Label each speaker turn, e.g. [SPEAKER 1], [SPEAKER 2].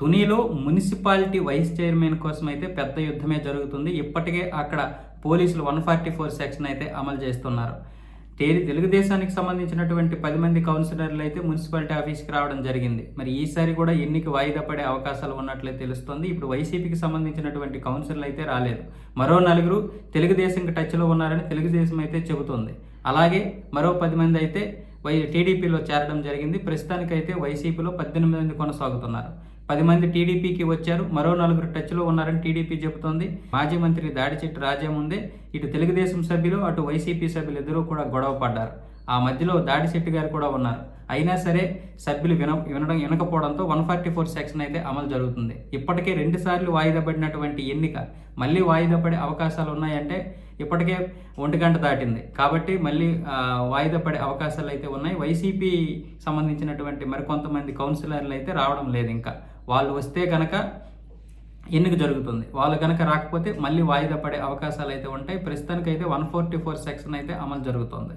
[SPEAKER 1] తునిలో municipality vice chairman కోసం అయితే పెద్ద యుద్ధమే జరుగుతుంది. ఇప్పటికే అక్కడ పోలీసులు 144 సెక్షన్ అయితే అమలు చేస్తున్నారు. తెలుగుదేశానికి సంబంధించినటువంటి 10 మంది కౌన్సిలర్లు అయితే మున్సిపాలిటీ ఆఫీస్కి రావడం జరిగింది. మరి ఈసారి కూడా ఎన్నిక వాయిదా పడే అవకాశాలు ఉన్నట్లే తెలుస్తుంది. ఇప్పుడు వైసీపీకి సంబంధించినటువంటి కౌన్సిలర్లు అయితే రాలేదు. మరో 4 తెలుగుదేశంకి టచ్లో ఉన్నారని తెలుగుదేశం అయితే చెబుతుంది. అలాగే మరో 10 మంది అయితే టీడీపీలో చేరడం జరిగింది. ప్రస్తుతానికైతే వైసీపీలో 18 మంది కొనసాగుతున్నారు. 10 మంది టీడీపీకి వచ్చారు. మరో 4 టచ్లో ఉన్నారని టీడీపీ చెబుతోంది. మాజీ మంత్రి దాడిచెట్టి రాజా ముందే ఇటు తెలుగుదేశం సభ్యులు అటు వైసీపీ సభ్యులు ఇద్దరూ కూడా గొడవ పడ్డారు. ఆ మధ్యలో దాడిశెట్టి గారు కూడా ఉన్నారు. అయినా సరే సభ్యులు వినకపోవడంతో 144 సెక్షన్ అయితే అమలు జరుగుతుంది. ఇప్పటికే 2 సార్లు వాయిదా పడినటువంటి ఎన్నిక మళ్ళీ వాయిదా పడే అవకాశాలు ఉన్నాయంటే ఇప్పటికే 1 గంట దాటింది కాబట్టి మళ్ళీ వాయిదా పడే అవకాశాలు అయితే ఉన్నాయి. వైసీపీ సంబంధించినటువంటి మరికొంతమంది కౌన్సిలర్లు అయితే రావడం లేదు. ఇంకా వాళ్ళు వస్తే కనుక ఎన్నిక జరుగుతుంది. వాళ్ళు కనుక రాకపోతే మళ్ళీ వాయిదా పడే అవకాశాలు అయితే ఉంటాయి. ప్రస్తుతానికైతే 144 సెక్షన్ అయితే అమలు జరుగుతుంది.